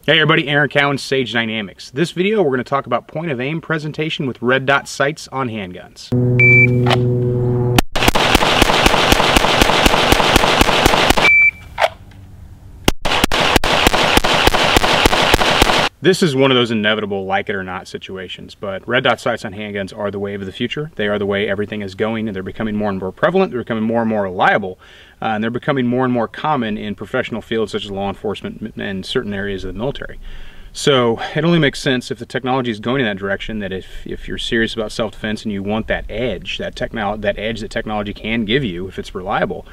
Hey everybody, Aaron Cowan, Sage Dynamics. This video we're going to talk about point of aim presentation with red dot sights on handguns. This is one of those inevitable like it or not situations, but red dot sights on handguns are the wave of the future. They are the way everything is going, and they're becoming more and more prevalent, they're becoming more and more reliable, and they're becoming more and more common in professional fields such as law enforcement and certain areas of the military. So it only makes sense if the technology is going in that direction, that if you're serious about self-defense and you want that edge, that edge that technology can give you if it's reliable,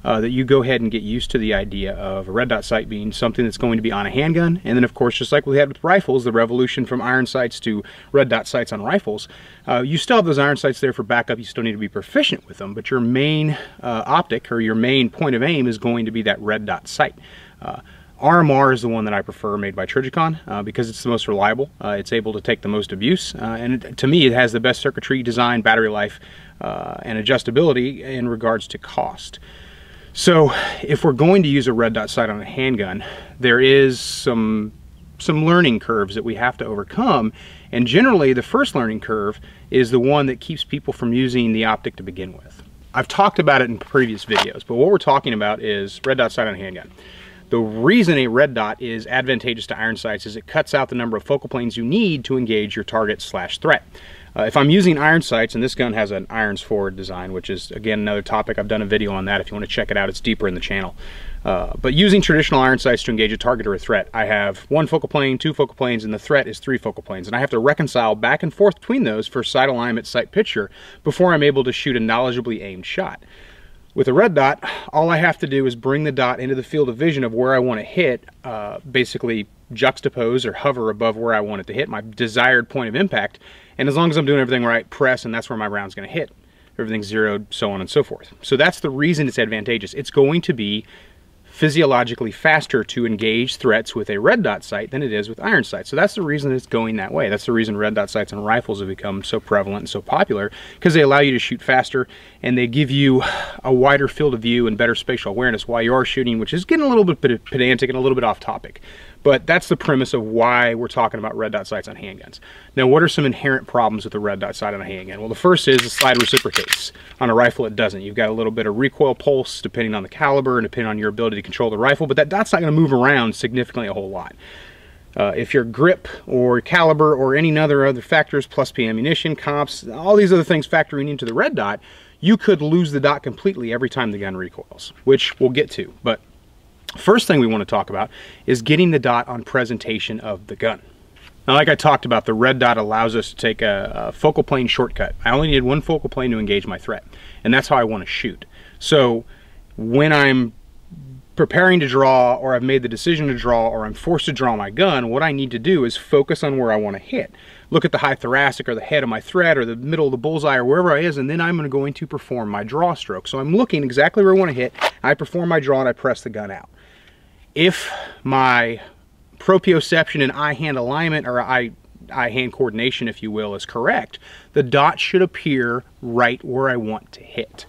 that you go ahead and get used to the idea of a red dot sight being something that's going to be on a handgun. And then of course, just like we had with rifles, the revolution from iron sights to red dot sights on rifles, you still have those iron sights there for backup. You still need to be proficient with them, but your main optic or your main point of aim is going to be that red dot sight. RMR is the one that I prefer, made by Trigicon, because it's the most reliable. It's able to take the most abuse, and to me it has the best circuitry design, battery life, and adjustability in regards to cost. So if we're going to use a red dot sight on a handgun, there is some learning curves that we have to overcome, and generally the first learning curve is the one that keeps people from using the optic to begin with. I've talked about it in previous videos, but what we're talking about is red dot sight on a handgun. The reason a red dot is advantageous to iron sights is it cuts out the number of focal planes you need to engage your target / threat. If I'm using iron sights, and this gun has an irons forward design, which is again another topic, I've done a video on that if you want to check it out, it's deeper in the channel. But using traditional iron sights to engage a target or a threat, I have 1 focal plane, 2 focal planes, and the threat is 3 focal planes, and I have to reconcile back and forth between those for sight alignment, sight picture, before I'm able to shoot a knowledgeably aimed shot. With a red dot, all I have to do is bring the dot into the field of vision of where I want to hit, basically juxtapose or hover above where I want it to hit, my desired point of impact, and as long as I'm doing everything right, press, and that's where my round's going to hit. Everything's zeroed, so on and so forth. So that's the reason it's advantageous. It's going to be physiologically faster to engage threats with a red dot sight than it is with iron sights. So that's the reason it's going that way. That's the reason red dot sights on rifles have become so prevalent and so popular, because they allow you to shoot faster and they give you a wider field of view and better spatial awareness while you are shooting, which is getting a little bit pedantic and a little bit off topic. But that's the premise of why we're talking about red dot sights on handguns. Now, what are some inherent problems with the red dot sight on a handgun? Well, the first is the slide reciprocates. On a rifle, it doesn't. You've got a little bit of recoil pulse depending on the caliber and depending on your ability to control the rifle, but that dot's not going to move around significantly a whole lot. If your grip or caliber or any other factors, plus P ammunition, comps, all these other things factoring into the red dot, you could lose the dot completely every time the gun recoils, which we'll get to. But first thing we want to talk about is getting the dot on presentation of the gun. Now, like I talked about, the red dot allows us to take a focal plane shortcut. I only need 1 focal plane to engage my threat, and that's how I want to shoot. So when I'm preparing to draw, or I've made the decision to draw, or I'm forced to draw my gun, what I need to do is focus on where I want to hit. Look at the high thoracic or the head of my threat or the middle of the bullseye or wherever it is, and then I'm going to perform my draw stroke. So I'm looking exactly where I want to hit, I perform my draw, and I press the gun out. If my proprioception and eye-hand alignment, or eye-hand coordination, if you will, is correct, the dot should appear right where I want to hit.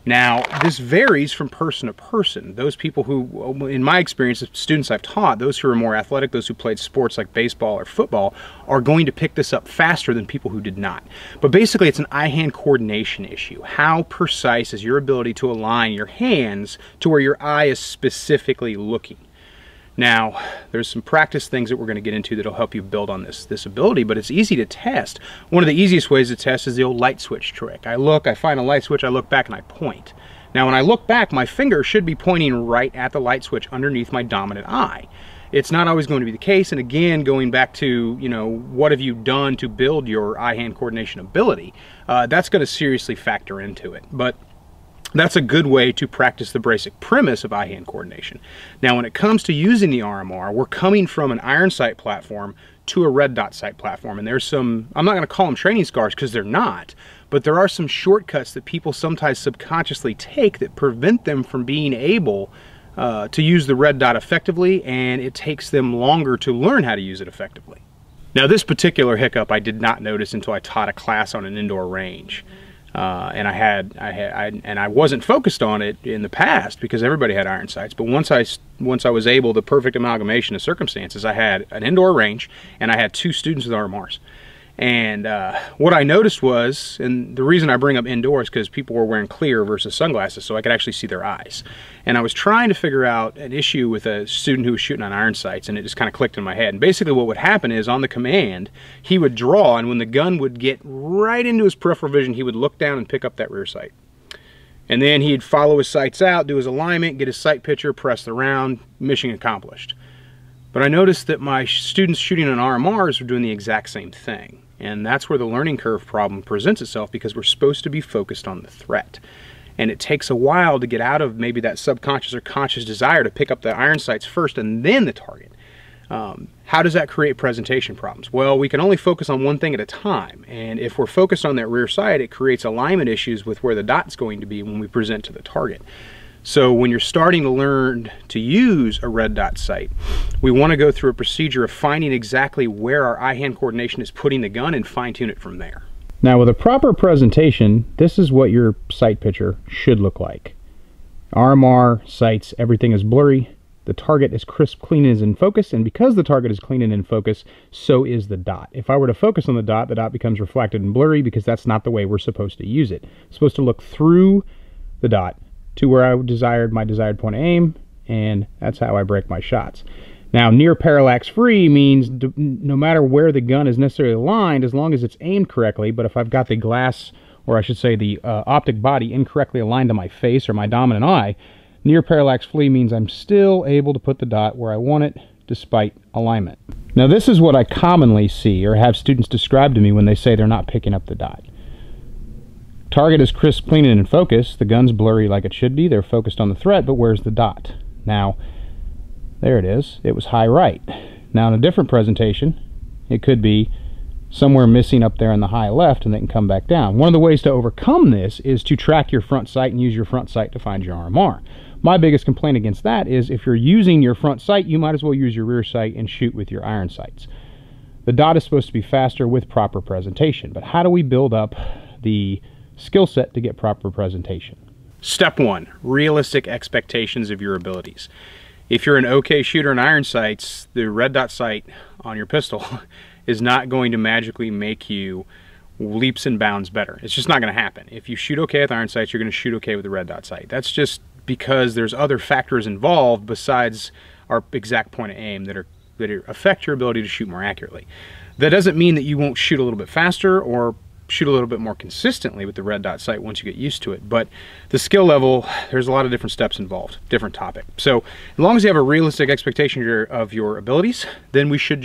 Now, this varies from person to person. Those people who, in my experience, the students I've taught, those who are more athletic, those who played sports like baseball or football, are going to pick this up faster than people who did not. But basically, it's an eye-hand coordination issue. How precise is your ability to align your hands to where your eye is specifically looking? Now, there's some practice things that we're going to get into that'll help you build on this ability, but it's easy to test. One of the easiest ways to test is the old light switch trick. I look, I find a light switch, I look back, and I point. Now, when I look back, my finger should be pointing right at the light switch underneath my dominant eye. It's not always going to be the case, and again, going back to, what have you done to build your eye-hand coordination ability, that's going to seriously factor into it. But that's a good way to practice the basic premise of eye-hand coordination. Now, when it comes to using the RMR, we're coming from an iron sight platform to a red dot sight platform, and there's some, I'm not going to call them training scars because they're not, but there are some shortcuts that people sometimes subconsciously take that prevent them from being able to use the red dot effectively, and it takes them longer to learn how to use it effectively. Now, this particular hiccup I did not notice until I taught a class on an indoor range. And I wasn't focused on it in the past because everybody had iron sights. But once I was able, the perfect amalgamation of circumstances, I had an indoor range and I had 2 students with RMRs. And what I noticed was, and the reason I bring up indoors, because people were wearing clear versus sunglasses, so I could actually see their eyes. And I was trying to figure out an issue with a student who was shooting on iron sights, and it just kind of clicked in my head. And basically what would happen is, on the command, he would draw, and when the gun would get right into his peripheral vision, he would look down and pick up that rear sight. And then he'd follow his sights out, do his alignment, get his sight picture, press the round, mission accomplished. But I noticed that my students shooting on RMRs were doing the exact same thing. And that's where the learning curve problem presents itself, because we're supposed to be focused on the threat. And it takes a while to get out of maybe that subconscious or conscious desire to pick up the iron sights first and then the target. How does that create presentation problems? Well, we can only focus on one thing at a time. And if we're focused on that rear sight, it creates alignment issues with where the dot's going to be when we present to the target. So when you're starting to learn to use a red dot sight, we want to go through a procedure of finding exactly where our eye-hand coordination is putting the gun and fine-tune it from there. Now, with a proper presentation, this is what your sight picture should look like. RMR sights, everything is blurry. The target is crisp, clean, and is in focus, and because the target is clean and in focus, so is the dot. If I were to focus on the dot becomes reflected and blurry, because that's not the way we're supposed to use it. It's supposed to look through the dot to where I desired my desired point of aim, and that's how I break my shots. Now, near parallax free means no matter where the gun is necessarily aligned, as long as it's aimed correctly. But if I've got the glass, or I should say the optic body, incorrectly aligned to my face or my dominant eye, near parallax free means I'm still able to put the dot where I want it despite alignment. Now, this is what I commonly see or have students describe to me when they say they're not picking up the dot. Target is crisp, clean, and in focus. The gun's blurry like it should be. They're focused on the threat, but where's the dot? Now, there it is. It was high right. Now, in a different presentation, it could be somewhere missing up there in the high left, and they can come back down. One of the ways to overcome this is to track your front sight and use your front sight to find your RMR. My biggest complaint against that is if you're using your front sight, you might as well use your rear sight and shoot with your iron sights. The dot is supposed to be faster with proper presentation, but how do we build up the skill set to get proper presentation? Step 1, realistic expectations of your abilities. If you're an okay shooter in iron sights, the red dot sight on your pistol is not going to magically make you leaps and bounds better. It's just not going to happen. If you shoot okay with iron sights, you're going to shoot okay with the red dot sight. That's just because there's other factors involved besides our exact point of aim that affect your ability to shoot more accurately. That doesn't mean that you won't shoot a little bit faster or shoot a little bit more consistently with the red dot sight once you get used to it. But the skill level, there's a lot of different steps involved, different topic. So as long as you have a realistic expectation of your abilities, then we should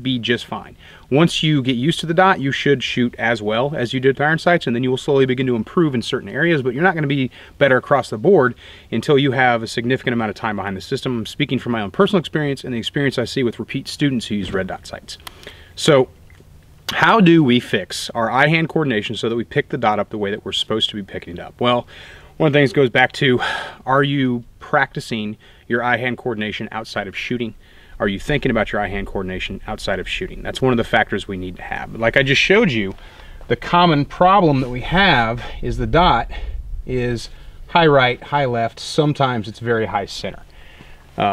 be just fine. Once you get used to the dot, you should shoot as well as you did with iron sights, and then you will slowly begin to improve in certain areas, but you're not going to be better across the board until you have a significant amount of time behind the system. I'm speaking from my own personal experience and the experience I see with repeat students who use red dot sights. So how do we fix our eye-hand coordination so that we pick the dot up the way that we're supposed to be picking it up? Well, one of the things goes back to, are you practicing your eye-hand coordination outside of shooting? Are you thinking about your eye-hand coordination outside of shooting? That's one of the factors we need to have. Like I just showed you, the common problem that we have is the dot is high right, high left, sometimes it's very high center.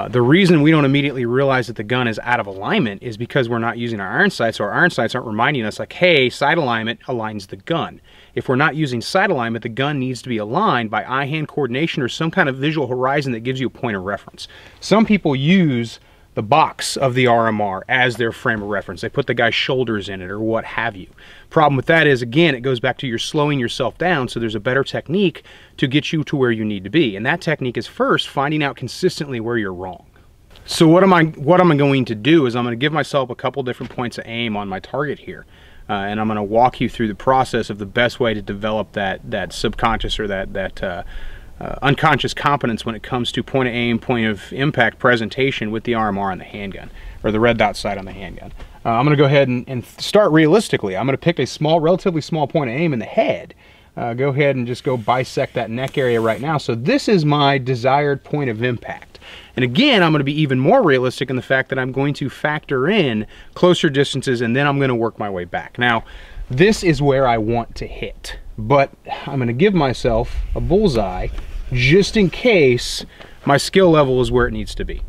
The reason we don't immediately realize that the gun is out of alignment is because we're not using our iron sights, so our iron sights aren't reminding us like, hey, sight alignment aligns the gun. If we're not using sight alignment, the gun needs to be aligned by eye-hand coordination or some kind of visual horizon that gives you a point of reference. Some people use the box of the RMR as their frame of reference. They put the guy's shoulders in it or what have you. Problem with that is, again, it goes back to you're slowing yourself down, so there's a better technique to get you to where you need to be. And that technique is first finding out consistently where you're wrong. So what am I going to do is I'm going to give myself a couple different points of aim on my target here. And I'm going to walk you through the process of the best way to develop that subconscious or that unconscious competence when it comes to point of aim, point of impact presentation with the RMR on the handgun, or the red dot sight on the handgun. I'm going to go ahead and start realistically. I'm going to pick a relatively small point of aim in the head. Go ahead and just go bisect that neck area right now. So this is my desired point of impact. And again, I'm going to be even more realistic in the fact that I'm going to factor in closer distances, and then I'm going to work my way back. Now, this is where I want to hit. but I'm going to give myself a bullseye just in case my skill level is where it needs to be.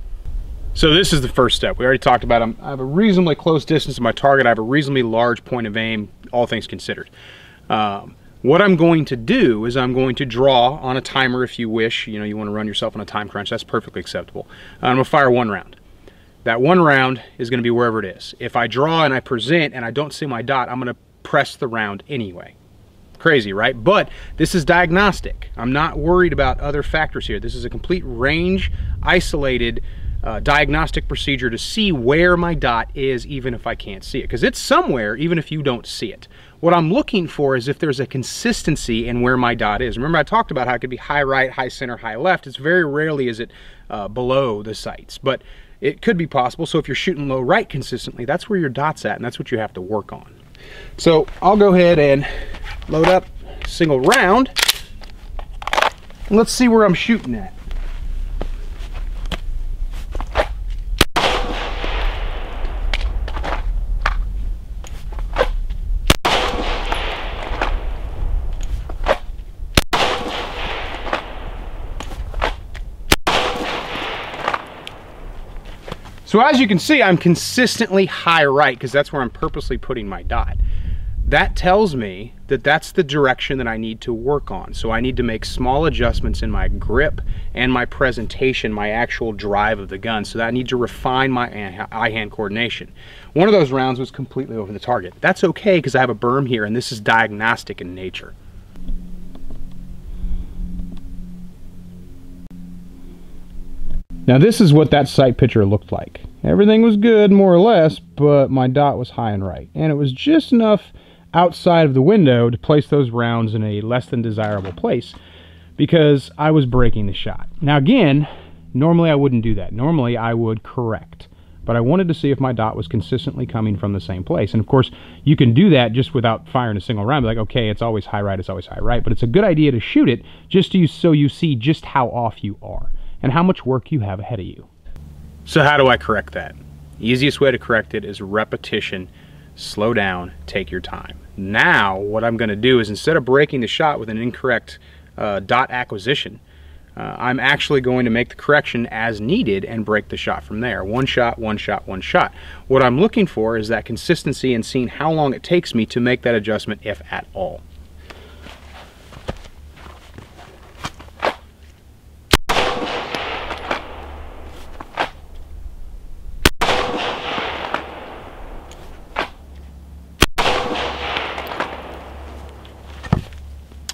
So this is the first step. We already talked about I have a reasonably close distance to my target. I have a reasonably large point of aim, all things considered. What I'm going to do is I'm going to draw on a timer if you wish. You know, you want to run yourself on a time crunch. That's perfectly acceptable. I'm going to fire one round. That one round is going to be wherever it is. If I draw and I present and I don't see my dot, I'm going to press the round anyway. Crazy, right? But this is diagnostic. I'm not worried about other factors here. This is a complete range isolated diagnostic procedure to see where my dot is, even if I can't see it, because it's somewhere even if you don't see it. What I'm looking for is if there's a consistency in where my dot is. Remember I talked about how it could be high right, high center, high left. It's very rarely is it below the sights, but it could be possible. So if you're shooting low right consistently, that's where your dot's at, and that's what you have to work on. So I'll go ahead and load up single round, and let's see where I'm shooting at. So as you can see, I'm consistently high right because that's where I'm purposely putting my dot. That tells me that that's the direction that I need to work on. So I need to make small adjustments in my grip and my presentation, my actual drive of the gun. So that I need to refine my eye-hand coordination. One of those rounds was completely over the target. That's okay because I have a berm here and this is diagnostic in nature. Now this is what that sight picture looked like. Everything was good, more or less, but my dot was high and right. And it was just enough outside of the window to place those rounds in a less than desirable place because I was breaking the shot. Now again, normally I wouldn't do that. Normally I would correct. But I wanted to see if my dot was consistently coming from the same place. And of course, you can do that just without firing a single round. Like, okay, it's always high right, it's always high right. But it's a good idea to shoot it just so you see just how off you are and how much work you have ahead of you. So how do I correct that? Easiest way to correct it is repetition. Slow down, take your time. Now what I'm going to do is instead of breaking the shot with an incorrect dot acquisition, I'm actually going to make the correction as needed and break the shot from there. One shot, one shot, one shot. What I'm looking for is that consistency and seeing how long it takes me to make that adjustment, if at all.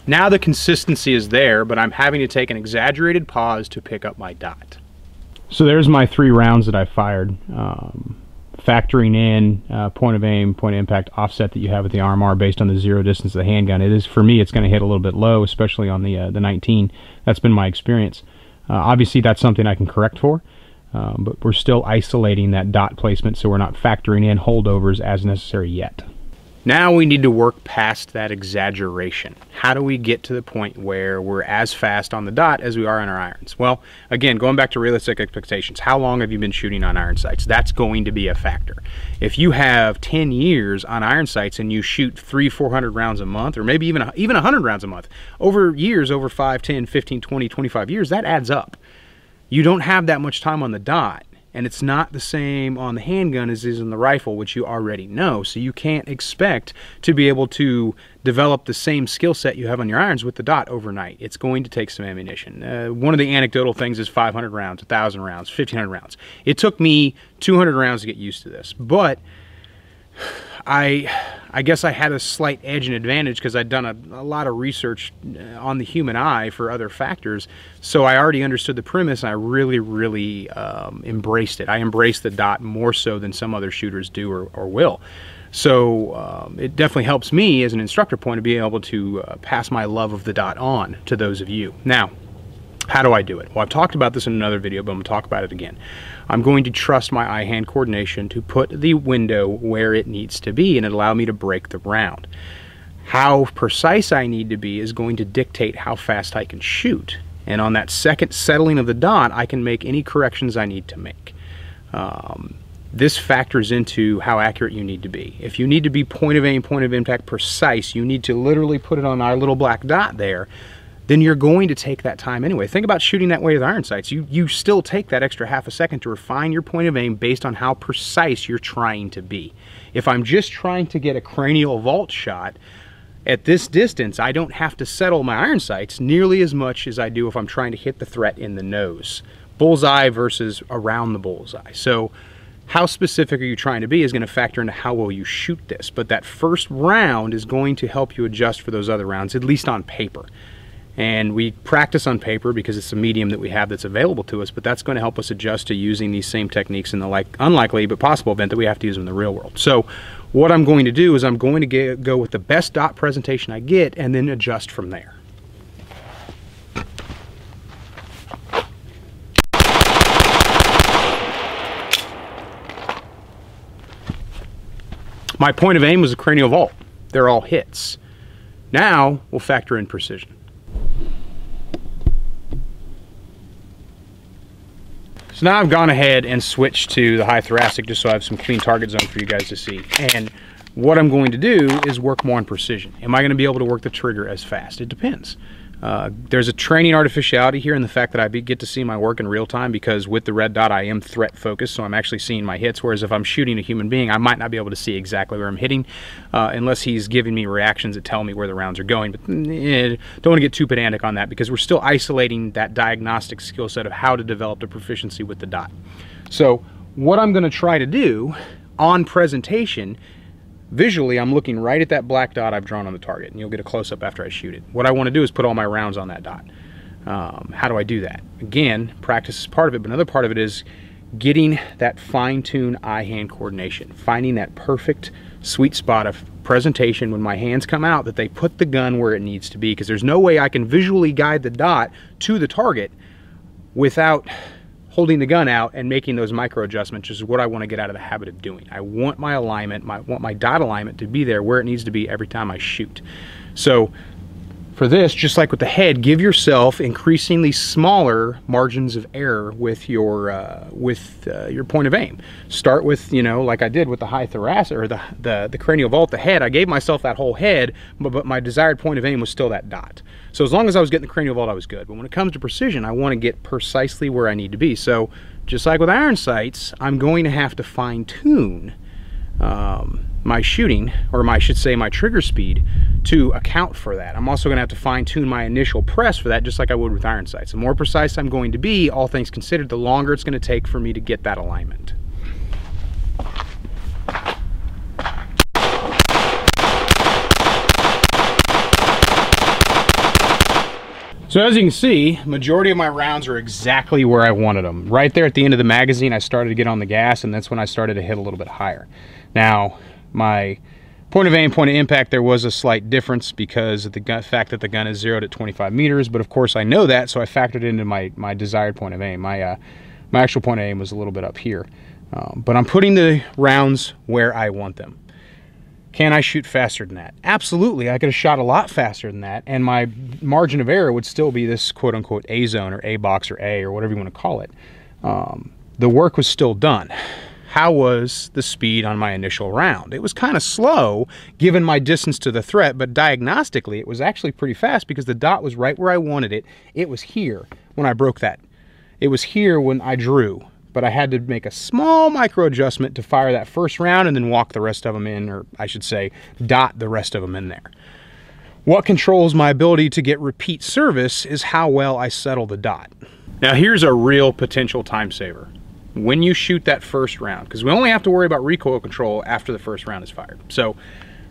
Now the consistency is there, but I'm having to take an exaggerated pause to pick up my dot. So there's my 3 rounds that I fired, factoring in point of aim, point of impact, offset that you have with the RMR based on the zero distance of the handgun. It is, for me, it's going to hit a little bit low, especially on the 19. That's been my experience. Obviously, that's something I can correct for, but we're still isolating that dot placement, so we're not factoring in holdovers as necessary yet. Now we need to work past that exaggeration. How do we get to the point where we're as fast on the dot as we are on our irons? Well, again, going back to realistic expectations, how long have you been shooting on iron sights? That's going to be a factor. If you have 10 years on iron sights and you shoot 300-400 rounds a month, or maybe even 100 rounds a month, over years, over 5, 10, 15, 20, 25 years, that adds up. You don't have that much time on the dot. And it's not the same on the handgun as is in the rifle, which you already know. So you can't expect to be able to develop the same skill set you have on your irons with the dot overnight. It's going to take some ammunition. One of the anecdotal things is 500 rounds, 1,000 rounds, 1,500 rounds. It took me 200 rounds to get used to this. But I guess I had a slight edge and advantage because I'd done a lot of research on the human eye for other factors. So I already understood the premise, and I really embraced it. I embraced the dot more so than some other shooters do or will. So it definitely helps me as an instructor point to be able to pass my love of the dot on to those of you. Now, how do I do it? Well, I've talked about this in another video, but I'm going to talk about it again. I'm going to trust my eye-hand coordination to put the window where it needs to be, and it allow me to break the round. How precise I need to be is going to dictate how fast I can shoot. And on that second settling of the dot, I can make any corrections I need to make. this factors into how accurate you need to be. If you need to be point of aim, point of impact precise, you need to literally put it on our little black dot there, then you're going to take that time anyway. Think about shooting that way with iron sights. You still take that extra half a second to refine your point of aim based on how precise you're trying to be. If I'm just trying to get a cranial vault shot, at this distance, I don't have to settle my iron sights nearly as much as I do if I'm trying to hit the threat in the nose. Bullseye versus around the bullseye. So how specific are you trying to be is going to factor into how well you shoot this. But that first round is going to help you adjust for those other rounds, at least on paper. And we practice on paper because it's a medium that we have that's available to us, but that's going to help us adjust to using these same techniques in the unlikely but possible event that we have to use them in the real world. So what I'm going to do is I'm going to go with the best dot presentation I get and then adjust from there. My point of aim was a cranial vault. They're all hits. Now we'll factor in precision. So now I've gone ahead and switched to the high thoracic just so I have some clean target zone for you guys to see. And what I'm going to do is work more on precision. Am I going to be able to work the trigger as fast? It depends. There's a training artificiality here in the fact that I get to see my work in real time, because with the red dot I am threat focused, so I'm actually seeing my hits, whereas if I'm shooting a human being I might not be able to see exactly where I'm hitting unless he's giving me reactions that tell me where the rounds are going. But don't want to get too pedantic on that because we're still isolating that diagnostic skill set of how to develop the proficiency with the dot. So what I'm going to try to do on presentation, visually, I'm looking right at that black dot I've drawn on the target, and you'll get a close-up after I shoot it. What I want to do is put all my rounds on that dot. How do I do that? Again, practice is part of it, but another part of it is getting that fine-tuned eye-hand coordination, finding that perfect sweet spot of presentation when my hands come out, that they put the gun where it needs to be, because there's no way I can visually guide the dot to the target without holding the gun out and making those micro adjustments, which is what I want to get out of the habit of doing. I want my alignment, want my dot alignment to be there where it needs to be every time I shoot. So for this, just like with the head, give yourself increasingly smaller margins of error with your point of aim. Start with, you know, like I did with the high thoracic or the cranial vault, the head. I gave myself that whole head, but my desired point of aim was still that dot. So as long as I was getting the cranial vault, I was good. But when it comes to precision, I want to get precisely where I need to be. So just like with iron sights, I'm going to have to fine tune my shooting, or I should say my trigger speed, to account for that. I'm also going to have to fine tune my initial press for that, just like I would with iron sights. The more precise I'm going to be, all things considered, the longer it's going to take for me to get that alignment. So as you can see, majority of my rounds are exactly where I wanted them. Right there at the end of the magazine, I started to get on the gas, and that's when I started to hit a little bit higher. Now, my point of aim, point of impact, there was a slight difference because of the fact that the gun is zeroed at 25 meters, but of course I know that, so I factored it into my desired point of aim. My actual point of aim was a little bit up here. But I'm putting the rounds where I want them. Can I shoot faster than that? Absolutely. I could have shot a lot faster than that, and my margin of error would still be this quote-unquote A zone or A box or A or whatever you want to call it. The work was still done. How was the speed on my initial round? It was kind of slow given my distance to the threat, but diagnostically it was actually pretty fast because the dot was right where I wanted it. It was here when I broke that. It was here when I drew. But I had to make a small micro adjustment to fire that first round and then walk the rest of them in, or I should say dot the rest of them in there. What controls my ability to get repeat service is how well I settle the dot. Now here's a real potential time saver. When you shoot that first round, because we only have to worry about recoil control after the first round is fired. So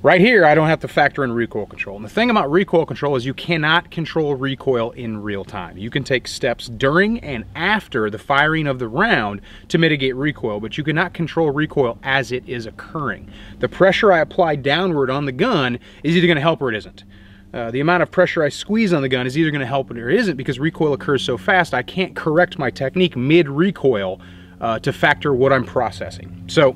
right here, I don't have to factor in recoil control. And the thing about recoil control is you cannot control recoil in real time. You can take steps during and after the firing of the round to mitigate recoil, but you cannot control recoil as it is occurring. The pressure I apply downward on the gun is either going to help or it isn't. The amount of pressure I squeeze on the gun is either going to help or it isn't, because recoil occurs so fast I can't correct my technique mid-recoil to factor what I'm processing. So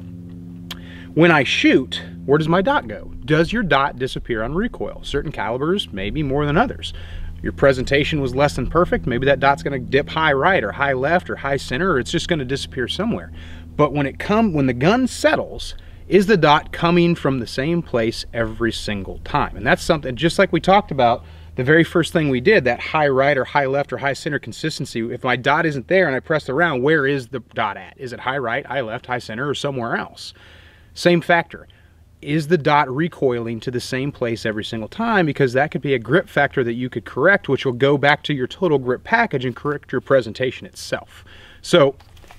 when I shoot, where does my dot go? Does your dot disappear on recoil? Certain calibers, maybe more than others. Your presentation was less than perfect, maybe that dot's gonna dip high right or high left or high center, or it's just gonna disappear somewhere. But when the gun settles, is the dot coming from the same place every single time? And that's something, just like we talked about the very first thing we did, that high right or high left or high center consistency. If my dot isn't there and I press the round, where is the dot at? Is it high right, high left, high center, or somewhere else? Same factor. Is the dot recoiling to the same place every single time? Because that could be a grip factor that you could correct, which will go back to your total grip package and correct your presentation itself. So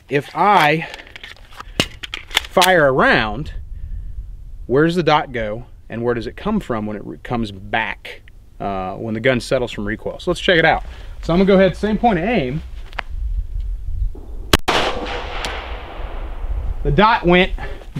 if I fire a round, where does the dot go and where does it come from when it comes back when the gun settles from recoil? So let's check it out. So I'm gonna go ahead, same point of aim. The dot went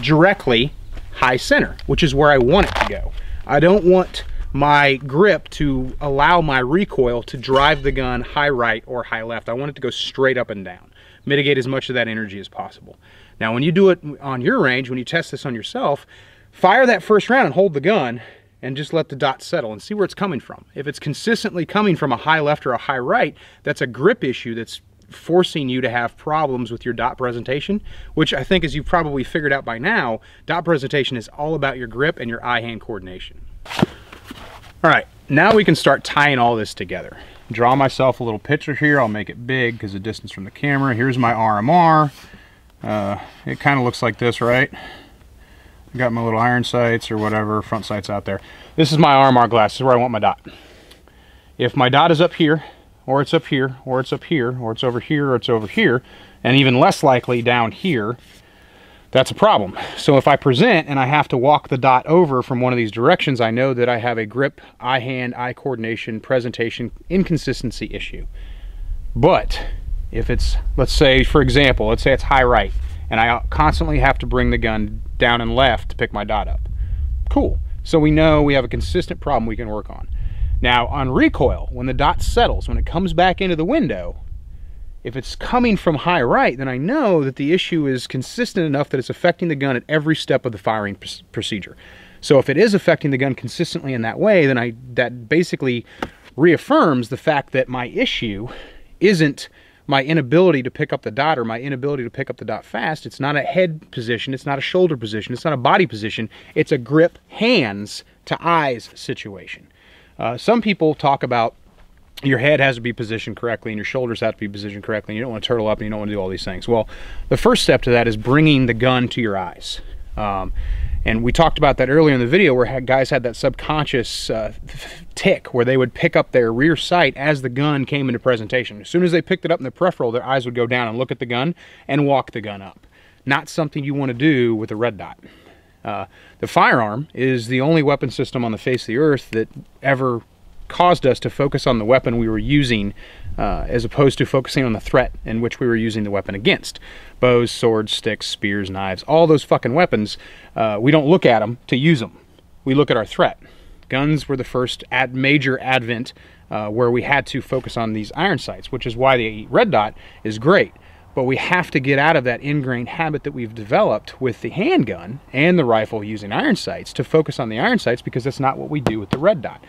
directly high center, which is where I want it to go. I don't want my grip to allow my recoil to drive the gun high right or high left. I want it to go straight up and down. Mitigate as much of that energy as possible. Now when you do it on your range, when you test this on yourself, fire that first round and hold the gun and just let the dot settle and see where it's coming from. If it's consistently coming from a high left or a high right, that's a grip issue that's forcing you to have problems with your dot presentation, which I think, as you've probably figured out by now, dot presentation is all about your grip and your eye-hand coordination. All right, now we can start tying all this together. Draw myself a little picture here. I'll make it big because of the distance from the camera. Here's my RMR. It kind of looks like this, right? I got my little iron sights or whatever, front sights out there. This is my RMR glass. This is where I want my dot. If my dot is up here, or it's up here, or it's up here, or it's over here, or it's over here, and even less likely down here, that's a problem. So if I present and I have to walk the dot over from one of these directions, I know that I have a grip, eye-hand, eye coordination, presentation, inconsistency issue. But if it's, let's say, for example, let's say it's high right, and I constantly have to bring the gun down and left to pick my dot up. Cool. So we know we have a consistent problem we can work on. Now on recoil, when the dot settles, when it comes back into the window, if it's coming from high right, then I know that the issue is consistent enough that it's affecting the gun at every step of the firing procedure. So if it is affecting the gun consistently in that way, then that basically reaffirms the fact that my issue isn't my inability to pick up the dot or my inability to pick up the dot fast. It's not a head position, it's not a shoulder position, it's not a body position, it's a grip hands to eyes situation. Some people talk about your head has to be positioned correctly and your shoulders have to be positioned correctly, and you don't want to turtle up and you don't want to do all these things. Well, the first step to that is bringing the gun to your eyes. And we talked about that earlier in the video where guys had that subconscious tick where they would pick up their rear sight as the gun came into presentation. As soon as they picked it up in the peripheral, their eyes would go down and look at the gun and walk the gun up. Not something you want to do with a red dot. The firearm is the only weapon system on the face of the earth that ever caused us to focus on the weapon we were using as opposed to focusing on the threat in which we were using the weapon against. Bows, swords, sticks, spears, knives, all those fucking weapons, we don't look at them to use them. We look at our threat. Guns were the first major advent where we had to focus on these iron sights, which is why the red dot is great. But we have to get out of that ingrained habit that we've developed with the handgun and the rifle using iron sights to focus on the iron sights, because that's not what we do with the red dot.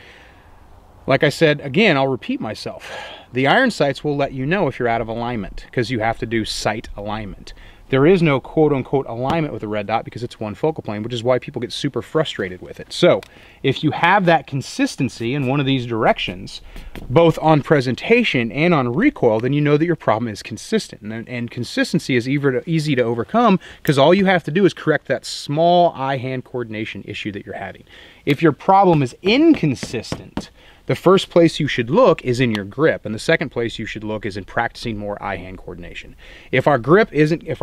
Like I said, again, I'll repeat myself. The iron sights will let you know if you're out of alignment because you have to do sight alignment. There is no quote-unquote alignment with a red dot because it's one focal plane, which is why people get super frustrated with it. So if you have that consistency in one of these directions, both on presentation and on recoil, then you know that your problem is consistent. And consistency is easy to overcome because all you have to do is correct that small eye-hand coordination issue that you're having. If your problem is inconsistent, the first place you should look is in your grip, and the second place you should look is in practicing more eye-hand coordination. If our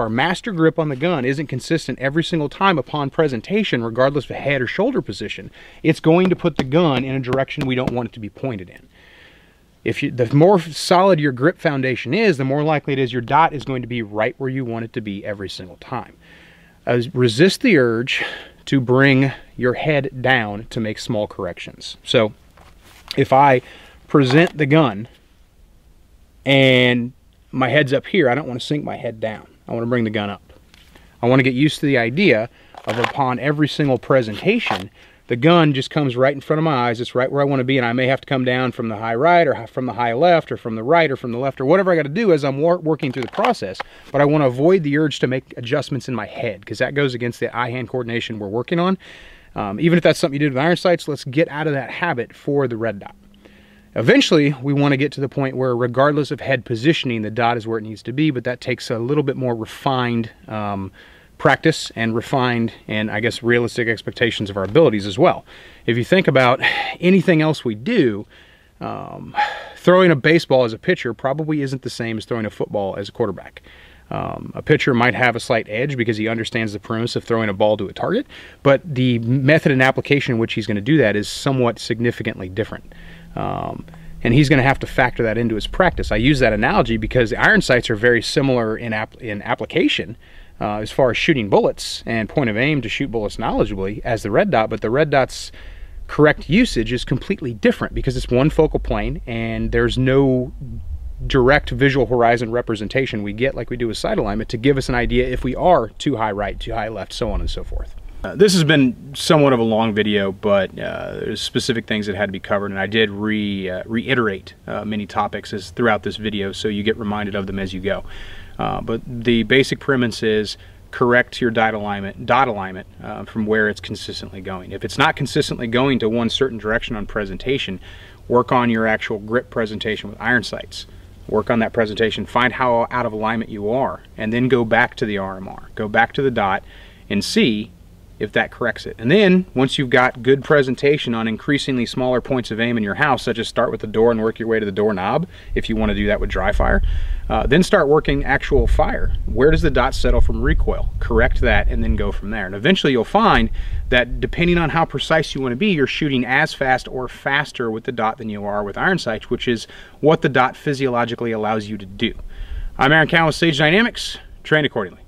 master grip on the gun isn't consistent every single time upon presentation, regardless of head or shoulder position, it's going to put the gun in a direction we don't want it to be pointed in. The more solid your grip foundation is, the more likely it is your dot is going to be right where you want it to be every single time. Resist the urge to bring your head down to make small corrections. So if I present the gun and my head's up here, I don't want to sink my head down. I want to bring the gun up. I want to get used to the idea of, upon every single presentation, the gun just comes right in front of my eyes. It's right where I want to be, and I may have to come down from the high right or from the high left or from the right or from the left or whatever I got to do as I'm working through the process. But I want to avoid the urge to make adjustments in my head, because that goes against the eye-hand coordination we're working on. Even if that's something you do with iron sights, let's get out of that habit for the red dot. Eventually, we want to get to the point where, regardless of head positioning, the dot is where it needs to be, but that takes a little bit more refined practice and refined and, I guess, realistic expectations of our abilities as well. If you think about anything else we do, throwing a baseball as a pitcher probably isn't the same as throwing a football as a quarterback. A pitcher might have a slight edge because he understands the premise of throwing a ball to a target, but the method and application in which he's going to do that is somewhat significantly different. And he's going to have to factor that into his practice. I use that analogy because the iron sights are very similar in application as far as shooting bullets and point of aim to shoot bullets knowledgeably as the red dot, but the red dot's correct usage is completely different because it's one focal plane and there's no direct visual horizon representation we get like we do with sight alignment to give us an idea if we are too high right, too high left, so on and so forth. This has been somewhat of a long video, but there's specific things that had to be covered, and I did reiterate many topics throughout this video so you get reminded of them as you go. But the basic premise is correct your dot alignment from where it's consistently going. If it's not consistently going to one certain direction on presentation, work on your actual grip presentation with iron sights. Work on that presentation, find how out of alignment you are, and then go back to the RMR. Go back to the dot and see if that corrects it. And then, once you've got good presentation on increasingly smaller points of aim in your house, such as start with the door and work your way to the doorknob, if you want to do that with dry fire, then start working actual fire. Where does the dot settle from recoil? Correct that, and then go from there. And eventually you'll find that depending on how precise you want to be, you're shooting as fast or faster with the dot than you are with iron sights, which is what the dot physiologically allows you to do. I'm Aaron Cowan with Sage Dynamics. Train accordingly.